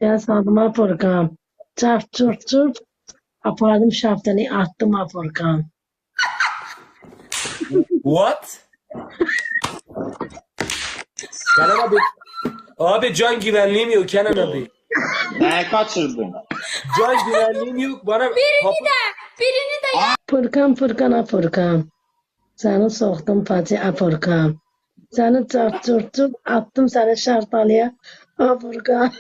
Ben saldım Furkan. Çarp çurt çurt. Apardım şaftali attım Furkan. What? Kenan abi. Abi can güvenliğim yok Kenan abi. Kaçırdın. Can güvenliğim yok bana. Birini de Furkan Furkan. Seni soktum Fatih Furkan. Seni çarp çurt çurt attım seni şaftalıya Furkan.